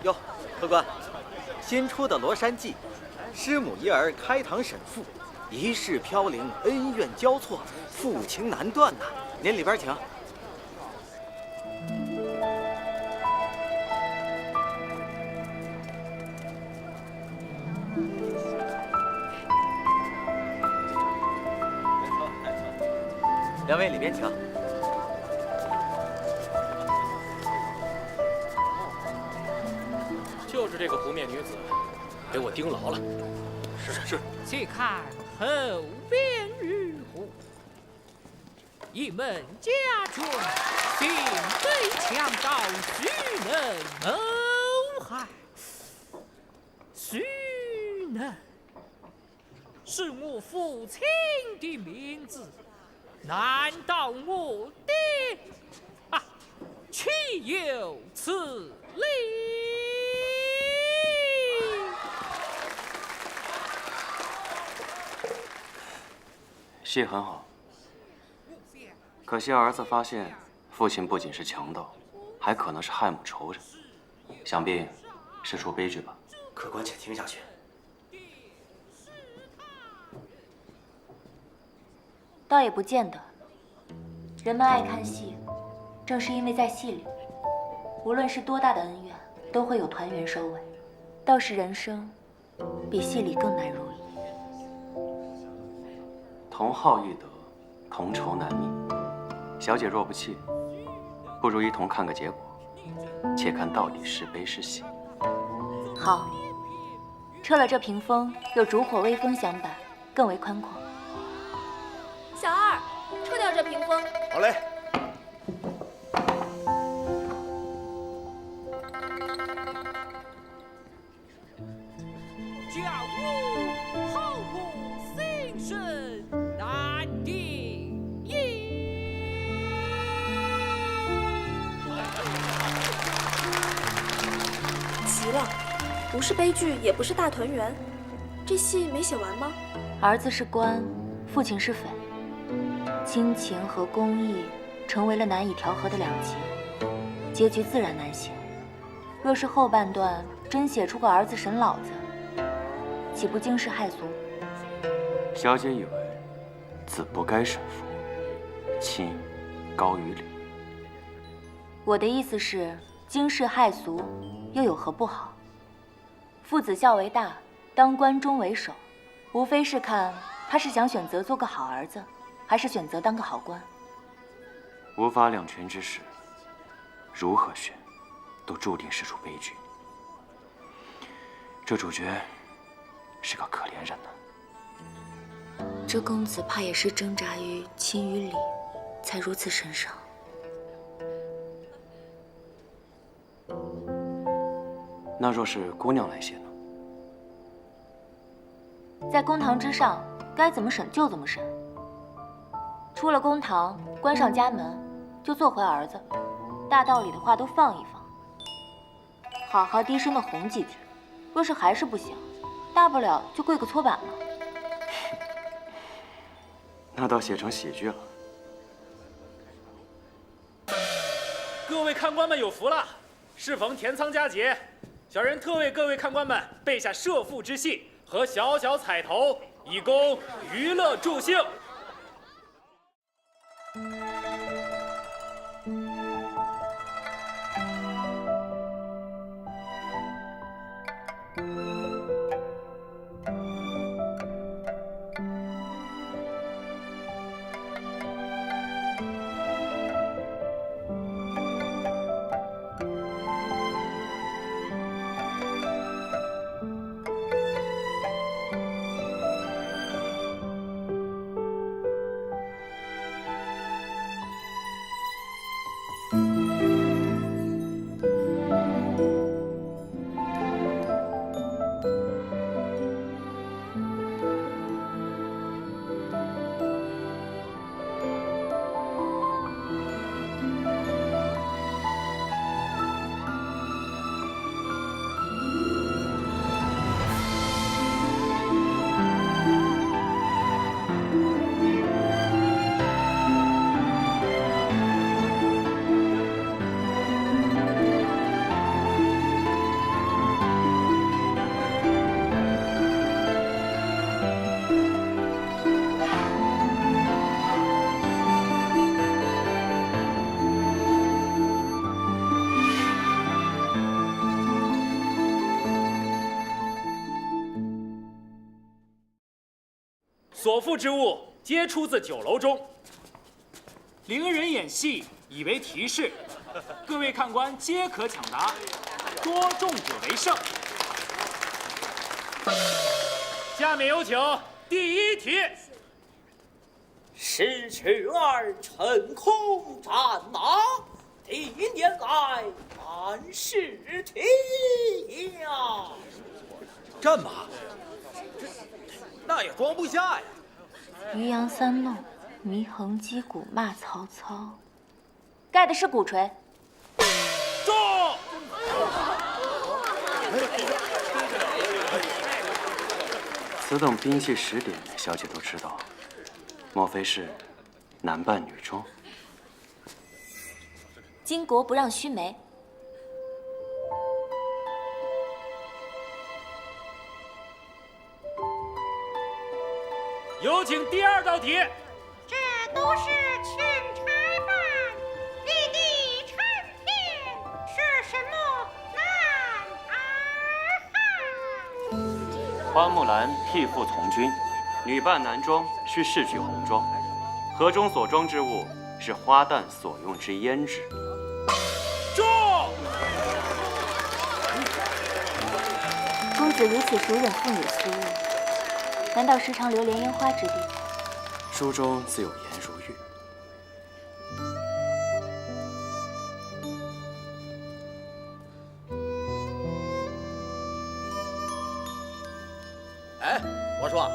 哟，客官，新出的《罗山记》，师母一儿开堂审父，一世飘零，恩怨交错，父情难断呐。您里边请。两位里边请。就是这个不面女子，给我盯牢了。是。且看后边如何？一门家眷，并非强盗，须能谋害，须能是我父亲的名字。难道我爹岂有此理？戏很好，可惜儿子发现父亲不仅是强盗，还可能是害母仇人，想必是出悲剧吧。客官，且听下去。倒也不见得。人们爱看戏，正是因为在戏里，无论是多大的恩怨，都会有团圆收尾。倒是人生，比戏里更难如意。同好易得，同仇难觅。小姐若不弃，不如一同看个结果，且看到底是悲是喜。好，撤了这屏风，有烛火微风相伴，更为宽阔。小二，撤掉这屏风。好嘞。家务好过心生难定也。急了，不是悲剧，也不是大团圆，这戏没写完吗？儿子是官，父亲是匪，亲情和公义成为了难以调和的两极，结局自然难写。若是后半段真写出个儿子审老子，岂不惊世骇俗？小姐以为子不该审父，亲高于理。我的意思是，惊世骇俗又有何不好？父子孝为大，当关忠为首，无非是看他是想选择做个好儿子，还是选择当个好官。无法两全之时，如何选，都注定是出悲剧。这主角是个可怜人呐。这公子怕也是挣扎于情与理，才如此神伤。那若是姑娘来写呢？在公堂之上，该怎么审就怎么审。出了公堂，关上家门，就做回儿子，大道理的话都放一放，好好低声的哄几句。若是还是不行，大不了就跪个搓板嘛。那倒写成喜剧了。各位看官们有福了，适逢田仓佳节，小人特为各位看官们备下社父之戏和小小彩头，以供娱乐助兴。所附之物皆出自酒楼中。伶人演戏以为提示，各位看官皆可抢答，多中者为胜。下面有请第一题。失去儿乘空战马，第一年来满是题呀。战马，那也装不下呀。渔阳三弄，祢衡击鼓骂曹操。盖的是鼓槌。中！此等兵器识点，小姐都知道，莫非是男扮女装？巾帼不让须眉。有请第二道题。这都是钦差办，立地成天，是什么男儿汉？花木兰替父从军，女扮男装是饰举红妆，盒中所装之物是花旦所用之胭脂。中！公子如此熟忍妇女私务，难道时常流连烟花之地？书中自有颜如玉。哎，我说，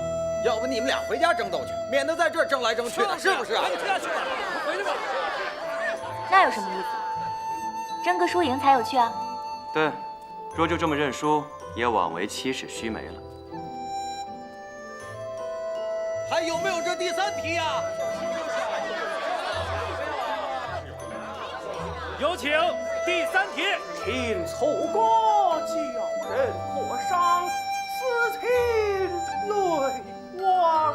要不你们俩回家争斗去，免得在这儿争来争去的，是不是啊？赶紧回家去吧，回去吧。那有什么意思？争个输赢才有趣啊！对，若就这么认输，也枉为七尺须眉了。还有没有这第三题呀？有请第三题。听错歌叫人破伤，此情泪汪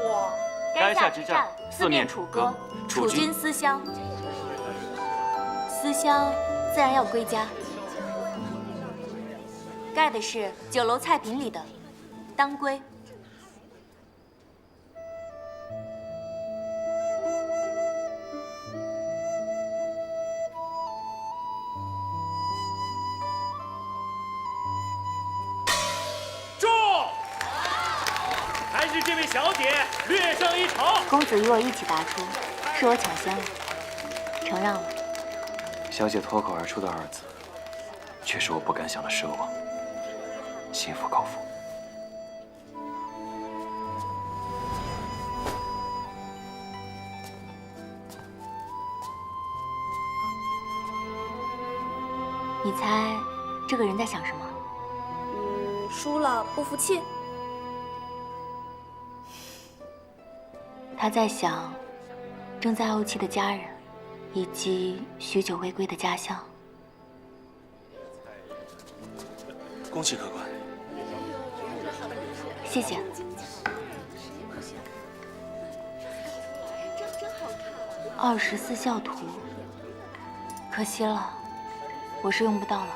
汪。垓下之战，四面楚歌，楚军思乡。思乡自然要归家。盖的是酒楼菜品里的当归。中！还是这位小姐略胜一筹。公子与我一起答出，是我抢先了，承让了。小姐脱口而出的二字，却是我不敢想的奢望。心服口服。你猜这个人在想什么？输了不服气。他在想正在怄气的家人，以及许久未归的家乡。恭喜客官。谢谢。24孝图，可惜了，我是用不到了。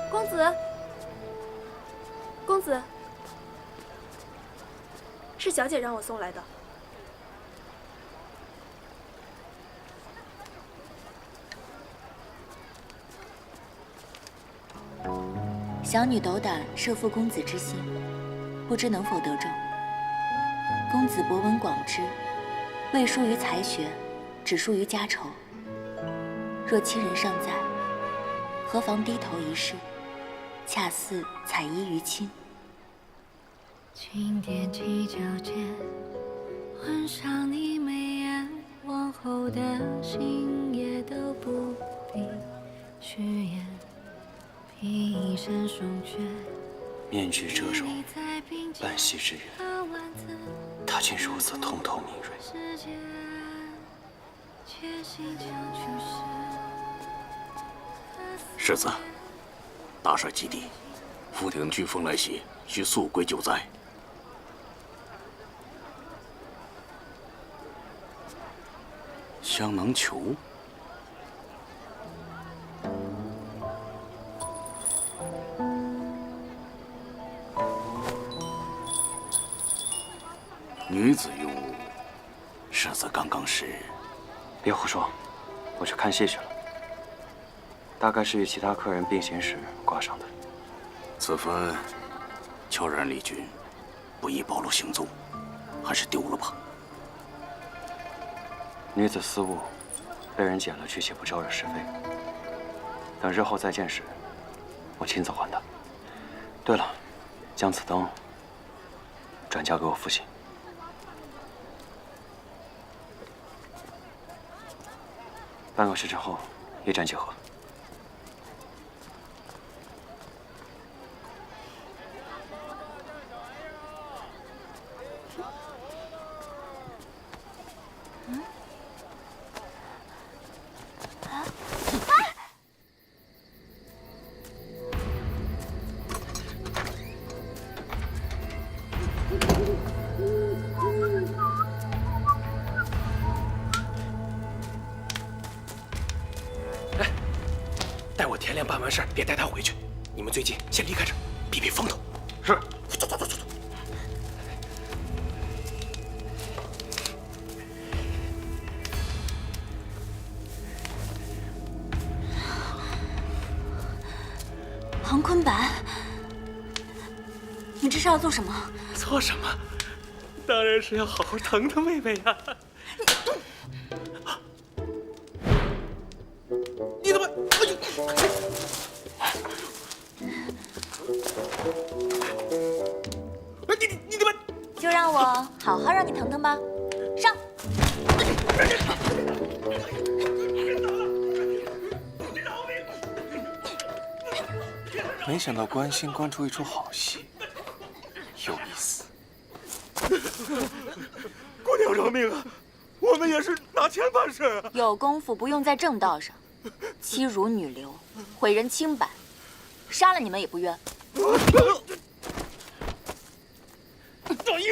公子，公子，是小姐让我送来的。小女斗胆摄负公子之心，不知能否得中。公子博闻广知，未输于才学，只输于家仇。若亲人尚在，何妨低头一试，恰似采衣于亲。轻踮起脚尖，换上你眉眼，往后的心也都不必虚言。披身霜雪，面具遮容，半息之缘，他竟如此通透敏锐。世子，大帅及第，府廷飓风来袭，需速归救灾。香囊球。女子用，世子刚刚是？别胡说，我去看戏去了。大概是与其他客人并行时挂上的。此番悄然离军，不宜暴露行踪，还是丢了吧。女子私物被人捡了，去且不招惹是非。等日后再见时，我亲自还她。对了，将此灯转交给我父亲。半个时辰后，一战即合。待我田亮办完事儿，别带他回去。你们最近先离开这儿，避避风头。是。走走走走走。庞坤白，你这是要做什么？做什么？当然是要好好疼疼妹妹呀。你怎么？哎呦！你怎么？就让我好好让你疼疼吧，上！没想到关心关出一出好戏，有意思。姑娘饶命啊！我们也是拿钱办事啊。有功夫不用在正道上，欺辱女流，毁人清白，杀了你们也不冤。赵英，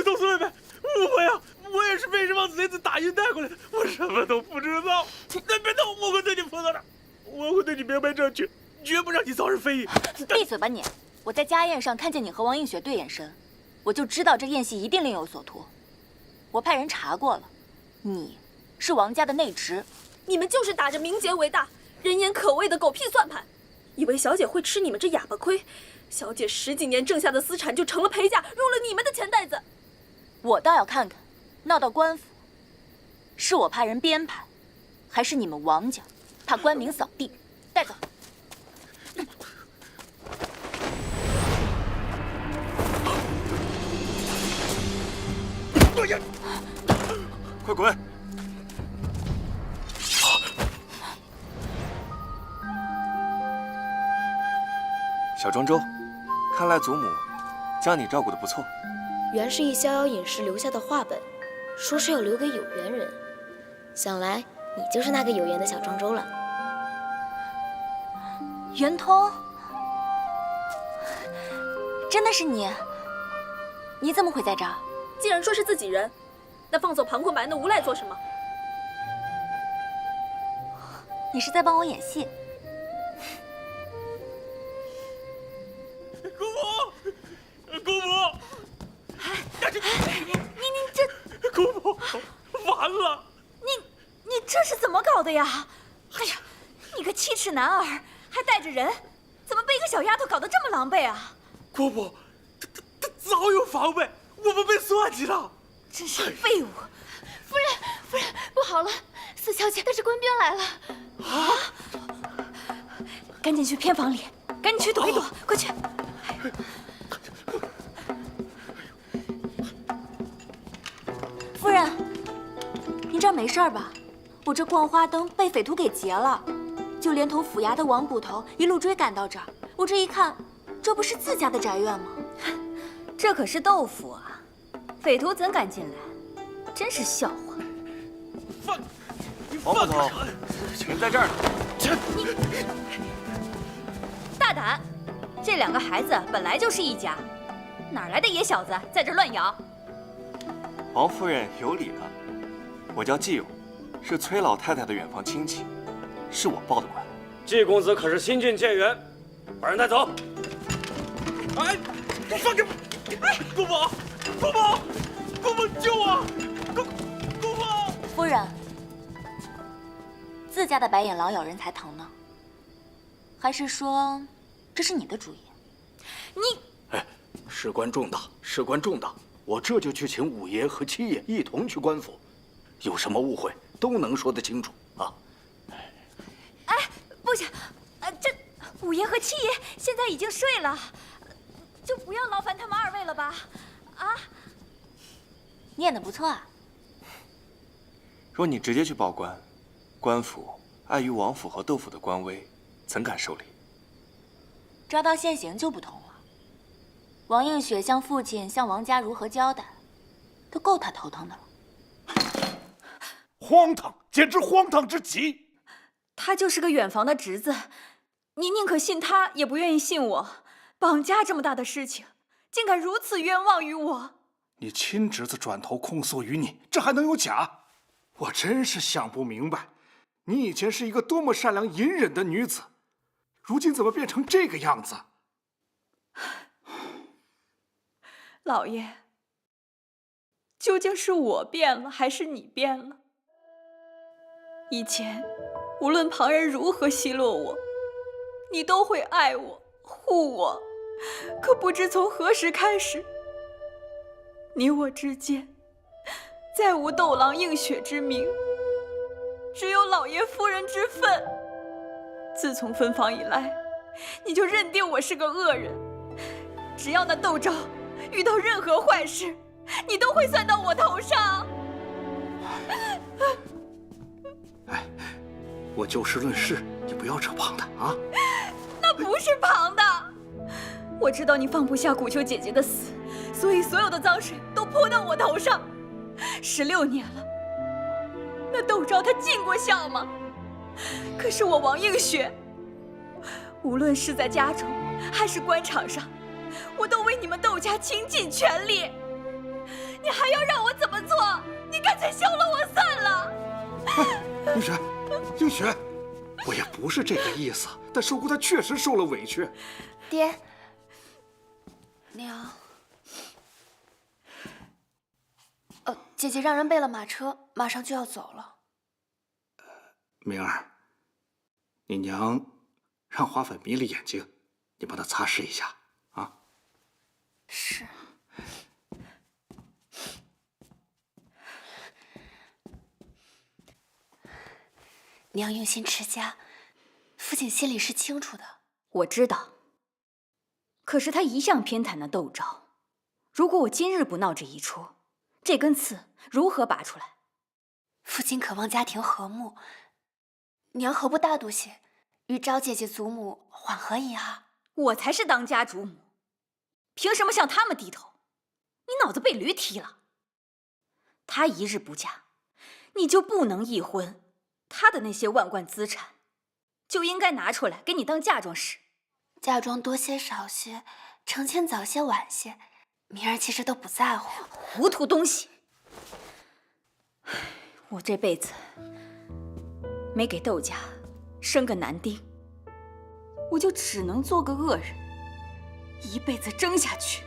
冬思妹妹，误会啊！我也是被这帮贼子打晕带过来的，我什么都不知道。别动，我会对你负责的，我会对你明白正确，绝不让你遭人非议。闭嘴吧你！我在家宴上看见你和王映雪对眼神，我就知道这宴席一定另有所图。我派人查过了，你是王家的内侄。你们就是打着名节为大、人言可畏的狗屁算盘，以为小姐会吃你们这哑巴亏？小姐10几年挣下的私产就成了陪嫁，入了你们的钱袋子。我倒要看看，闹到官府，是我派人编排，还是你们王家怕官民扫地？带走。快滚！小庄周，看来祖母将你照顾得不错。原是一逍遥隐士留下的画本，说是要留给有缘人。想来你就是那个有缘的小庄周了。圆通，真的是你？你怎么会在这儿？既然说是自己人，那放走庞坤白那无赖做什么？你是在帮我演戏？姑母，姑母，你这……姑母，完了！你这是怎么搞的呀？哎呀，你个七尺男儿，还带着人，怎么被一个小丫头搞得这么狼狈啊？姑母，他早有防备，我们被算计了。真是废物！夫人，不好了，四小姐带着官兵来了。啊！赶紧去偏房里，赶紧去躲一躲，快去！夫人，您这儿没事吧？我这逛花灯被匪徒给劫了，就连同府衙的王捕头一路追赶到这儿。我这一看，这不是自家的宅院吗？这可是豆腐啊，匪徒怎敢进来？真是笑话！王捕头，人在这儿呢。大胆！这2个孩子本来就是一家，哪来的野小子在这乱咬？王夫人有礼了。我叫季勇，是崔老太太的远房亲戚，是我报的官。季公子可是新晋谏员，把人带走。哎，放开！哎，姑母，姑母，姑母救我！姑母！夫人，自家的白眼狼咬人才疼呢，还是说这是你的主意？你，哎，事关重大，事关重大，我这就去请五爷和七爷一同去官府，有什么误会都能说得清楚啊。哎，不行，这五爷和七爷现在已经睡了，就不要劳烦他们二位了吧？啊，念得不错啊。若你直接去报官，官府碍于王府和窦府的官威，怎敢受理？抓到现行就不同了。王映雪向父亲、向王家如何交代，都够他头疼的了。荒唐，简直荒唐之极！他就是个远房的侄子，你宁可信他，也不愿意信我。绑架这么大的事情，竟敢如此冤枉于我！你亲侄子转头控诉于你，这还能有假？我真是想不明白，你以前是一个多么善良隐忍的女子，如今怎么变成这个样子？老爷，究竟是我变了，还是你变了？以前，无论旁人如何奚落我，你都会爱我、护我。可不知从何时开始，你我之间再无斗郎映雪之名，只有老爷夫人之分。自从分房以来，你就认定我是个恶人，只要那窦昭遇到任何坏事，你都会算到我头上。哎，我就事论事，你不要扯旁的啊。那不是旁的。我知道你放不下古秋姐姐的死，所以所有的脏水都泼到我头上。16年了，那窦昭他尽过孝吗？可是我王映雪，无论是在家中还是官场上，我都为你们窦家倾尽全力。你还要让我怎么做？你干脆休了我算了。映雪，映雪，我也不是这个意思，但收姑她确实受了委屈。爹，娘，姐姐让人备了马车，马上就要走了。明儿，你娘让花粉迷了眼睛，你帮她擦拭一下啊。是。娘用心持家，父亲心里是清楚的。我知道。可是他一向偏袒那窦昭，如果我今日不闹这一出，这根刺如何拔出来？父亲渴望家庭和睦，娘何不大度些，与昭姐姐祖母缓和一下？我才是当家主母，凭什么向他们低头？你脑子被驴踢了。他一日不嫁，你就不能议婚，他的那些万贯资产，就应该拿出来给你当嫁妆使。嫁妆多些少些，成亲早些晚些，明儿其实都不在乎。糊涂东西！我这辈子没给窦家生个男丁，我就只能做个恶人，一辈子争下去。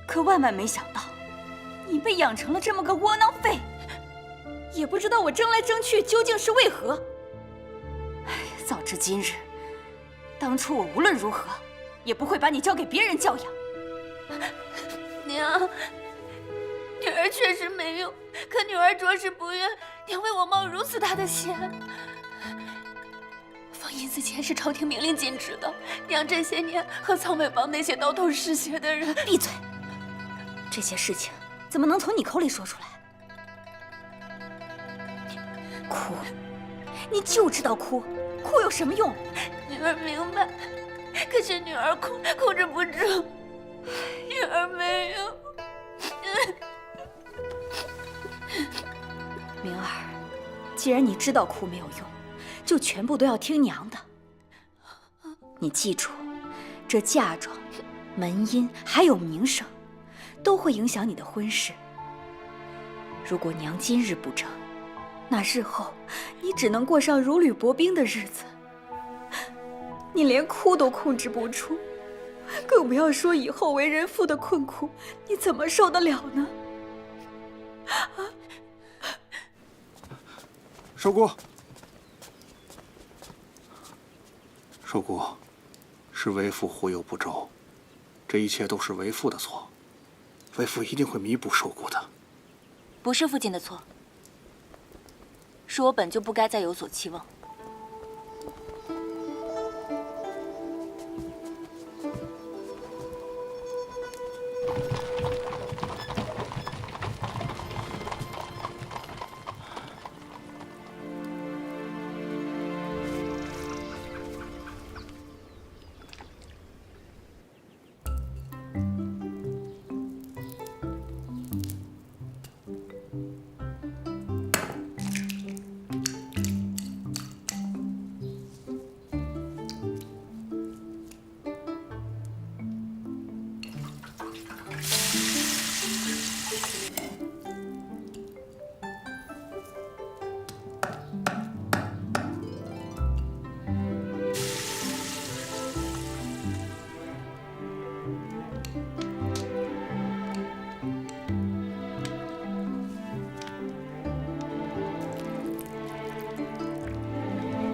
可万万没想到，你被养成了这么个窝囊废，也不知道我争来争去究竟是为何。早知今日，当初我无论如何也不会把你交给别人教养。娘，女儿确实没用，可女儿着实不愿娘为我冒如此大的险。放银子钱是朝廷明令禁止的，娘这些年和草莓帮那些刀头嗜血的人……闭嘴！这些事情怎么能从你口里说出来？哭，你就知道哭，哭有什么用？女儿明白，可是女儿控制不住，女儿没有。明儿，既然你知道哭没有用，就全部都要听娘的。你记住，这嫁妆、门姻还有名声，都会影响你的婚事。如果娘今日不争，那日后你只能过上如履薄冰的日子。你连哭都控制不住，更不要说以后为人妇的困苦，你怎么受得了呢？寿姑，寿姑，是为父忽悠不周，这一切都是为父的错，为父一定会弥补寿姑的。不是父亲的错，是我本就不该再有所期望。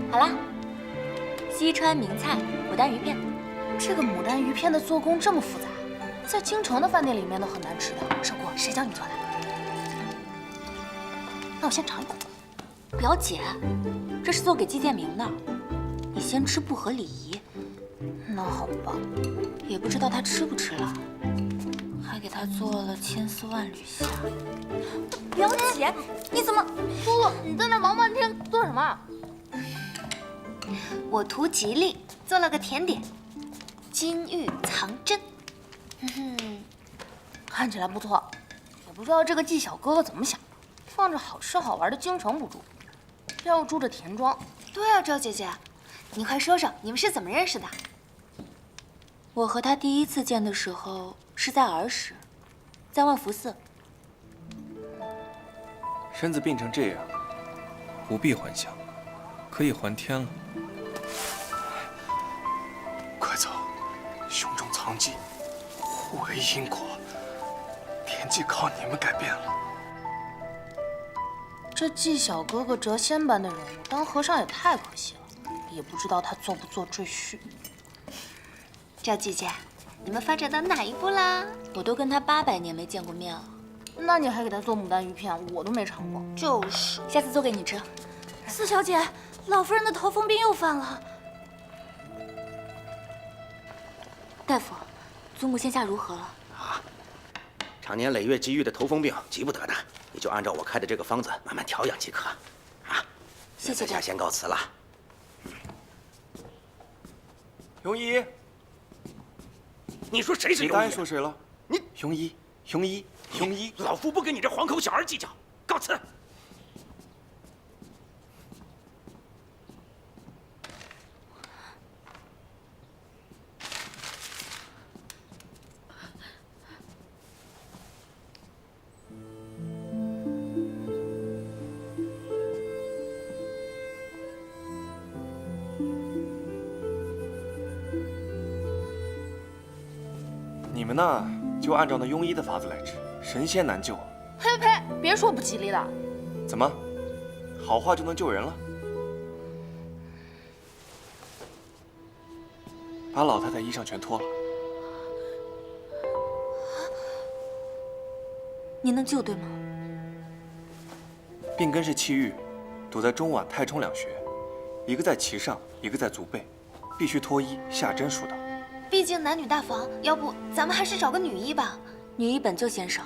好啦，西川名菜牡丹鱼片。这个牡丹鱼片的做工这么复杂，在京城的饭店里面都很难吃的。寿姑，谁教你做的？那我先尝一口。表姐，这是做给季建明的，你先吃不合礼仪。那好吧，也不知道他吃不吃了，还给他做了千丝万缕虾。表姐，你怎么？叔叔，你在那忙半天做什么？我图吉利，做了个甜点，金玉藏针。看起来不错，也不知道这个季小哥哥怎么想，放着好吃好玩的京城不住，偏要住这田庄。对啊，周姐姐，你快说说你们是怎么认识的？我和他第一次见的时候是在儿时，在万福寺。身子病成这样，不必还乡，可以还天了。快走，胸中藏疾，互为因果，天机靠你们改变了。这季小哥哥谪仙般的人物，当和尚也太可惜了，也不知道他做不做赘婿。赵姐姐，你们发展到哪一步啦？我都跟他800年没见过面了。那你还给他做牡丹鱼片，我都没尝过。就是，下次做给你吃。四小姐，老夫人的头风病又犯了。大夫，祖母现下如何了？啊，常年累月积郁的头风病，急不得的，你就按照我开的这个方子慢慢调养即可。啊，谢谢。下先告辞了。庸医，你说谁是庸医？你答应说谁了？你庸医，庸医，庸医，老夫不跟你这黄口小儿计较，告辞。你们呢，就按照那庸医的法子来治，神仙难救。呸呸，别说不吉利的。怎么，好话就能救人了？把老太太衣裳全脱了。你能救对吗？病根是气郁，堵在中脘、太冲两穴，一个在脐上，一个在足背，必须脱衣下针疏导。毕竟男女大防，要不咱们还是找个女医吧。女医本就嫌少，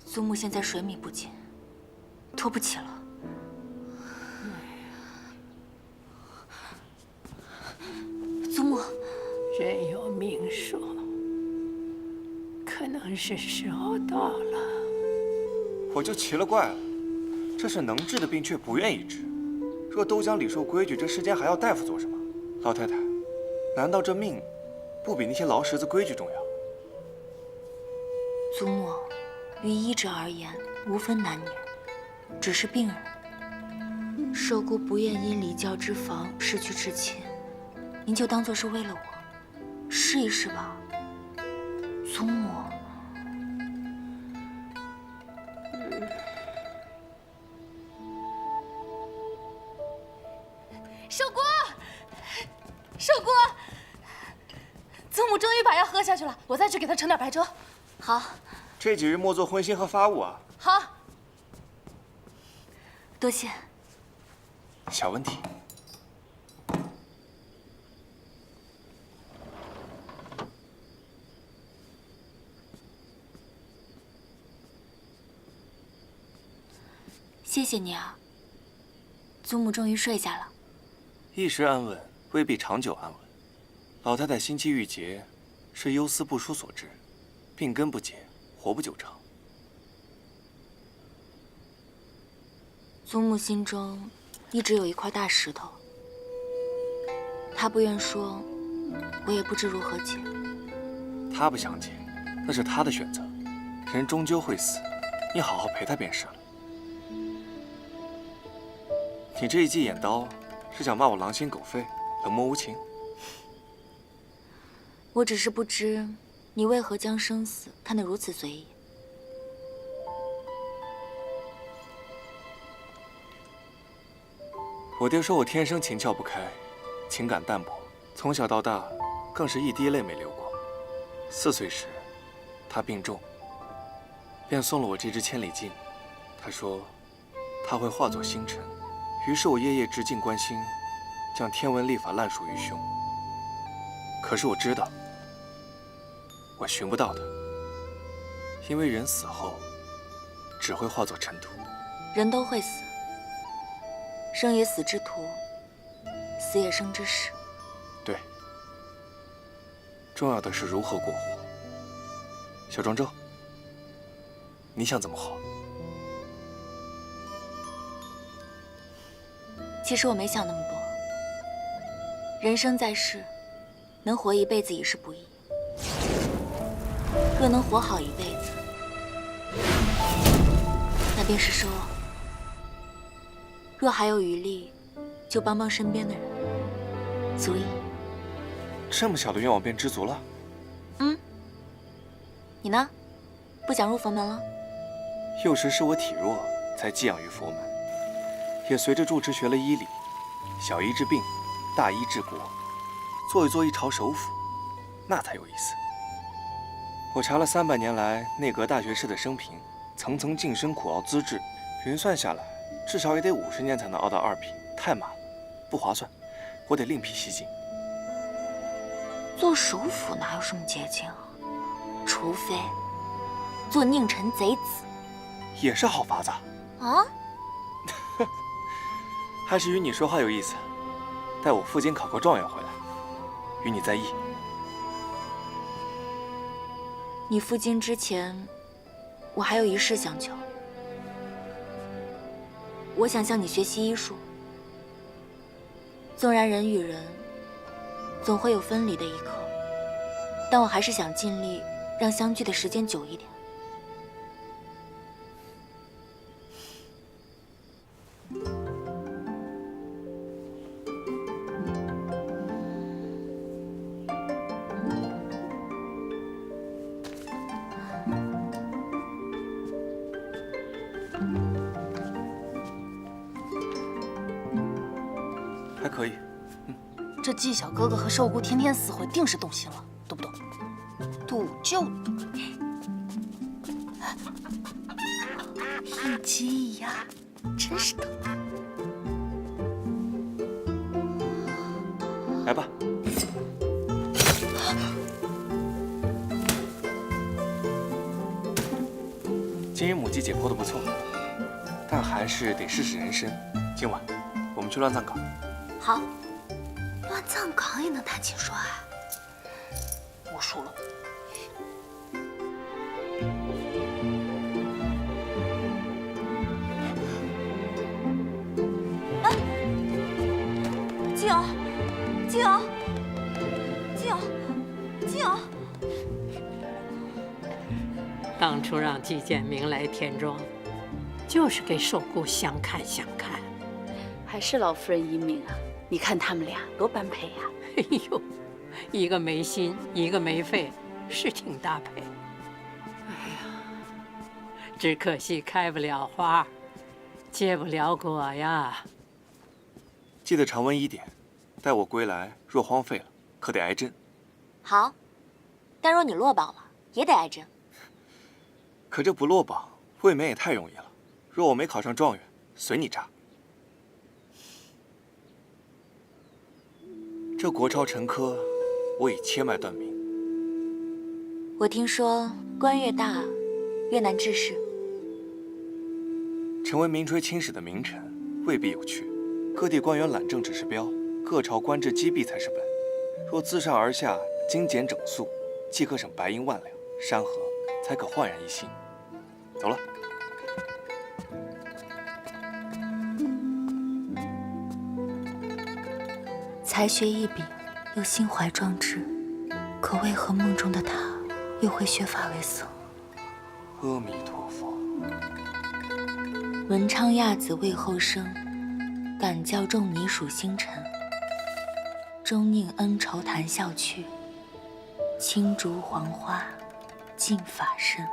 祖母现在水米不进，拖不起了。祖母，人有命数，可能是时候到了。我就奇了怪了，这是能治的病却不愿意治。若都讲礼数规矩，这世间还要大夫做什么？老太太，难道这命不比那些劳什子规矩重要？祖母，于医者而言，无分男女，只是病人。寿姑不愿因离教之防失去至亲，您就当做是为了我，试一试吧，祖母。寿姑，寿姑，祖母终于把药喝下去了，我再去给她盛点白粥。好。这几日莫做荤腥和发物啊。好。多谢。小问题。谢谢你啊，祖母终于睡下了。一时安稳，未必长久安稳。老太太心气郁结，是忧思不舒所致，病根不解，活不久长。祖母心中一直有一块大石头，她不愿说，我也不知如何解。她不想解，那是她的选择。人终究会死，你好好陪她便是了。你这一记眼刀，是想骂我狼心狗肺、冷漠无情？我只是不知你为何将生死看得如此随意。我爹说我天生情窍不开，情感淡薄，从小到大更是一滴泪没流过。4岁时，他病重，便送了我这支千里镜。他说他会化作星辰，于是我夜夜直进关心，将天文历法烂熟于胸。可是我知道，我寻不到他，因为人死后只会化作尘土。人都会死。生也死之徒，死也生之时。对，重要的是如何过活。小庄周，你想怎么活？其实我没想那么多。人生在世，能活一辈子已是不易，若能活好一辈子，那便是收获。若还有余力，就帮帮身边的人，足矣。这么小的愿望便知足了？你呢？不想入佛门了？幼时是我体弱，才寄养于佛门，也随着住持学了医理，小医治病，大医治国，做一做一朝首辅，那才有意思。我查了300年来内阁大学士的生平，层层晋升苦熬资质，匀算下来，至少也得50年才能熬到2品，太慢了，不划算，我得另辟蹊径。做首辅哪有什么捷径啊？除非做佞臣贼子，也是好法子啊！还是与你说话有意思。待我赴京考个状元回来，与你再议。你赴京之前，我还有一事相求。我想向你学习医术。纵然人与人总会有分离的一刻，但我还是想尽力让相聚的时间久一点。还可以。这纪晓哥哥和寿姑天天厮混，定是动心了，懂不懂？赌就赌，一鸡一鸭，真是的。来吧。今日母鸡解剖的不错，但还是得试试人参。今晚我们去乱葬岗。好。乱葬岗也能谈情说爱？我输了。啊！静儿，静儿，静儿，静儿！当初让季建明来田庄，就是给寿姑相看相看。还是老夫人英明啊！你看他们俩多般配呀！哎呦，一个没心，一个没肺，是挺搭配。哎呀，只可惜开不了花，结不了果呀。记得常温1点，待我归来，若荒废了，可得挨针。好，但若你落榜了，也得挨针。可这不落榜，未免也太容易了。若我没考上状元，随你扎。这国超陈科，我已切脉断命。我听说官越大，越难治事。成为名垂青史的名臣，未必有趣。各地官员懒政只是标，各朝官制积弊才是本。若自上而下精简整肃，即可省白银万两，山河才可焕然一新。走了。才学一柄，又心怀壮志，可为何梦中的他又会削发为僧？阿弥陀佛。文昌亚子未后生，敢教仲尼属星辰。终宁恩仇谈笑去，青竹黄花尽法身。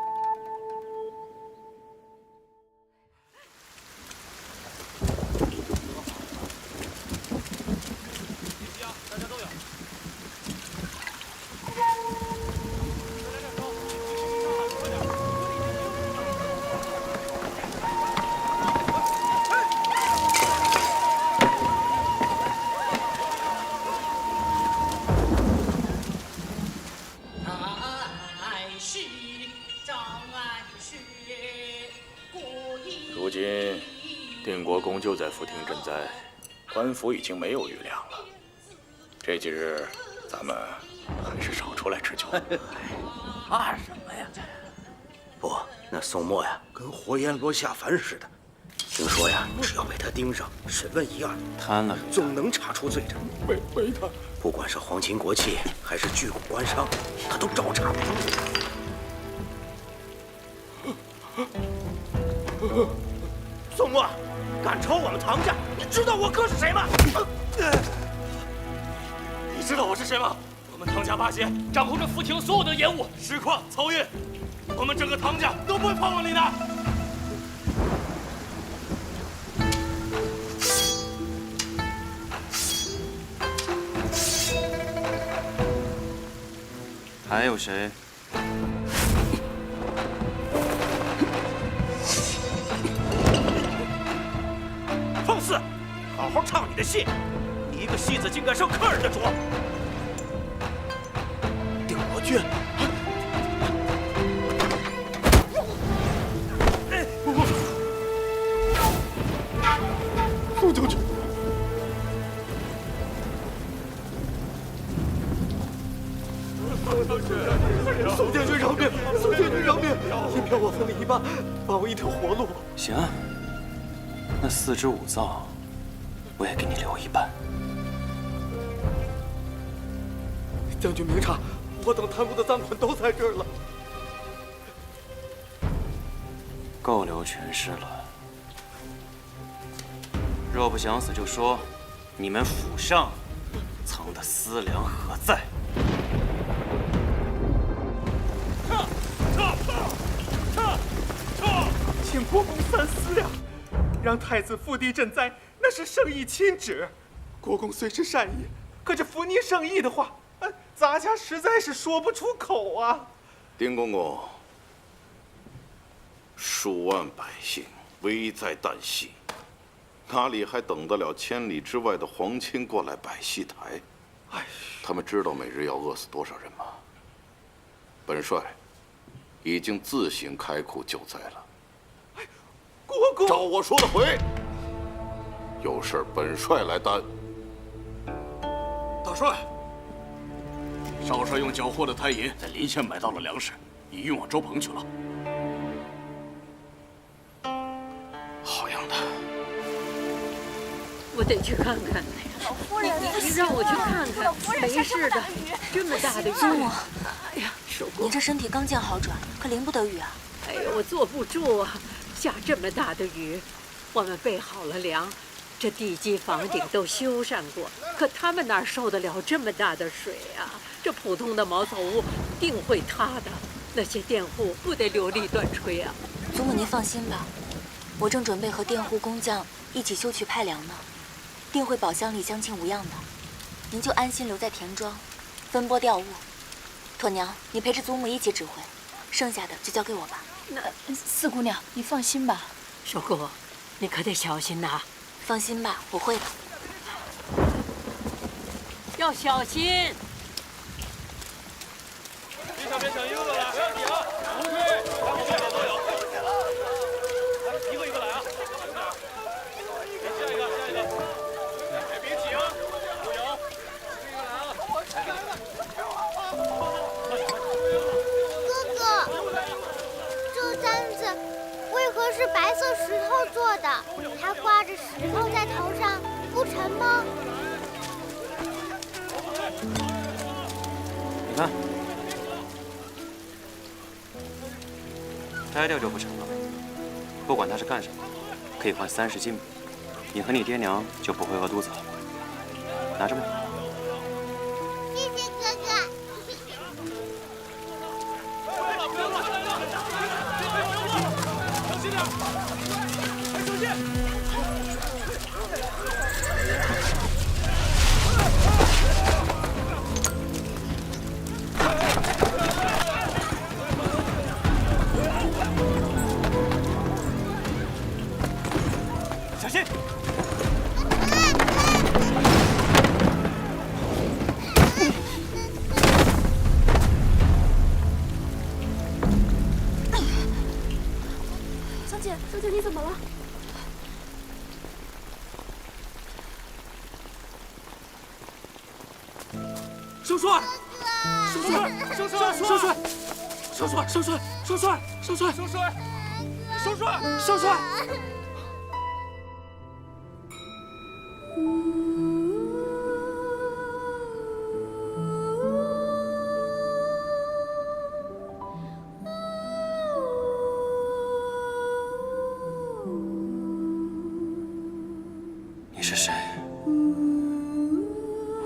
如今定国公就在府厅赈灾，官府已经没有余粮了。这几日咱们还是少出来吃酒。怕什么呀？不，那宋墨呀，跟活阎罗下凡似的。听说呀，只要被他盯上，审问一二，贪了，总能查出罪证。没他，不管是皇亲国戚，还是巨贾官商，他都照查不住。宋墨，敢抄我们唐家，你知道我哥是谁吗？你知道我是谁吗？我们唐家八贤掌控着府厅所有的业务，实况、漕运，我们整个唐家都不会放过你的。还有谁？放肆！好好唱你的戏，你一个戏子竟敢上客人的桌！定国君，宋将军。宋将军饶命！宋将军饶命！银票我分了一半，放我一条活路。行，那4只5脏，我也给你留一半。将军明察，我等贪污的赃款都在这儿了。够留全尸了。若不想死，就说你们府上藏的私粮何在？请国公3思量，让太子复地赈灾，那是圣意亲旨。国公虽是善意，可这扶逆圣意的话，咱家实在是说不出口啊。丁公公，数万百姓危在旦夕，哪里还等得了千里之外的皇亲过来摆戏台？他们知道每日要饿死多少人吗？本帅已经自行开库救灾了。国公，照我说的回。有事本帅来担。大帅，少帅用缴获的胎银在临县买到了粮食，已运往周鹏去了。好样的！我得去看看。老夫人，你让我去看看，没事的。这么大的雨，宗母，哎呀，寿姑，你这身体刚见好转，可淋不得雨啊。哎呀，我坐不住啊。下这么大的雨，我们备好了粮，这地基房顶都修缮过，可他们哪受得了这么大的水啊？这普通的茅草屋定会塌的，那些佃户不得流离断炊啊！祖母您放心吧，我正准备和佃户工匠一起修渠派粮呢，定会宝箱里香清无恙的。您就安心留在田庄，分拨调务。驼娘，你陪着祖母一起指挥，剩下的就交给我吧。那四姑娘，你放心吧。寿姑，你可得小心呐。放心吧，我会的。要小心。别抢衣服了，不要挤啊！不退，看我们手都有。一个一个来啊！下一个，下一个。哎，别挤啊！都有。一个来啊！哥哥，这簪子为何是白色石头做的？它挂着石头在头上，不沉吗？你看，摘掉就不成了。不管它是干什么，可以换30斤米，你和你爹娘就不会饿肚子了。拿着吧。谢谢哥哥。小心点！快小心！小心！小姐，小姐，你怎么了？少帅，少帅，少帅，少帅，少帅，少帅，少帅，少帅，少帅，少帅，少帅。你是谁？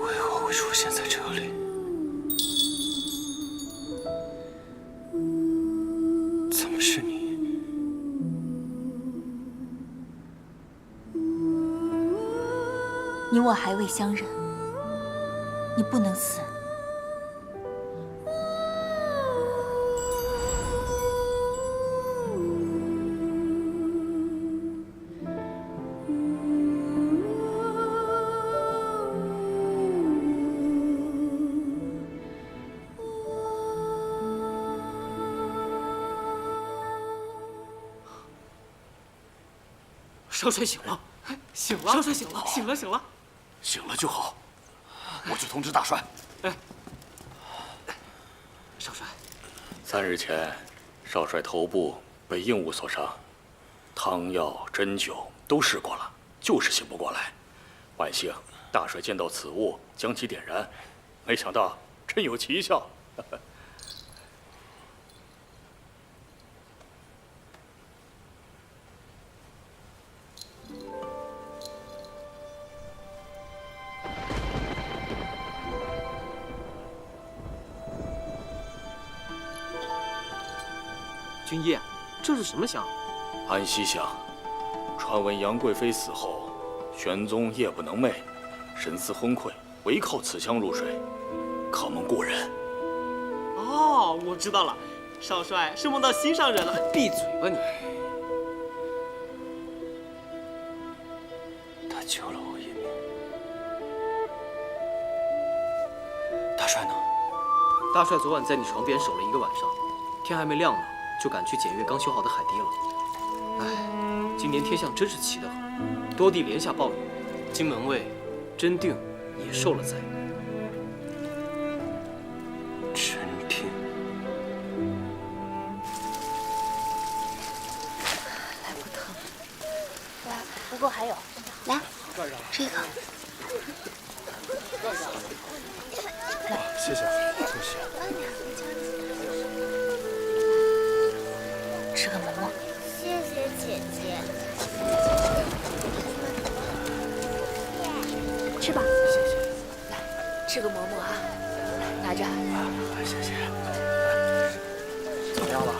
为何会出现在这里？怎么是你？你我还未相认，你不能死。少帅醒了，醒了！少帅醒了，醒了，醒了！醒了就好，我去通知大帅。哎，少帅，3日前，少帅头部被硬物所伤，汤药、针灸都试过了，就是醒不过来。万幸，大帅见到此物，将其点燃，没想到真有奇效。君夜，这是什么香？安息香。传闻杨贵妃死后，玄宗夜不能寐，神思昏聩，唯靠此香入睡，可蒙故人。哦，我知道了，少帅是梦到心上人了。闭嘴吧你！他救了我一命。大帅呢？大帅昨晚在你床边守了1个晚上，天还没亮呢，就赶去检阅刚修好的海堤了。哎，今年天象真是奇得很，多地连下暴雨，金门卫、真定也受了灾。真定，来不疼。来，不过还有，来，这个。来，谢谢，谢谢。吃个馍馍。谢谢姐吃吧。谢谢。来，吃个馍馍啊，来拿着。谢谢。怎么样了？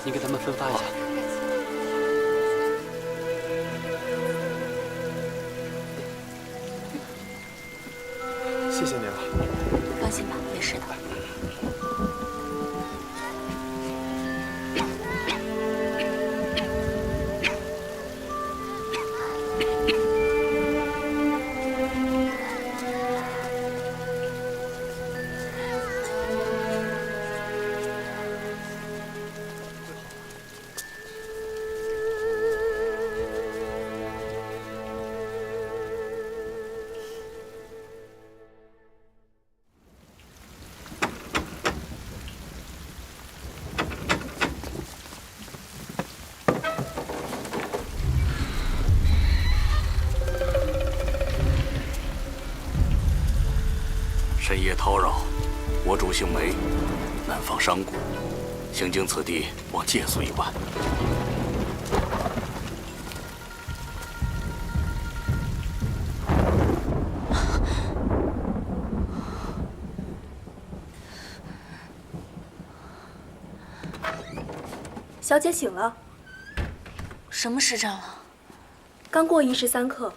你给他们分发一下。谢谢你了。放心吧，没事的。深夜叨扰，我主姓梅，南方商贾，行经此地，望借宿一晚。小姐醒了。什么时辰了？刚过1时3刻。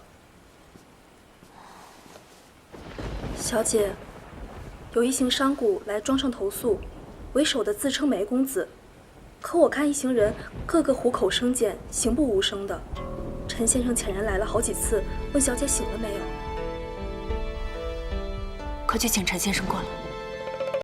小姐，有一行商贾来庄上投诉，为首的自称梅公子，可我看一行人个个虎口生剑，行不无声的。陈先生遣人来了好几次，问小姐醒了没有。快去请陈先生过来。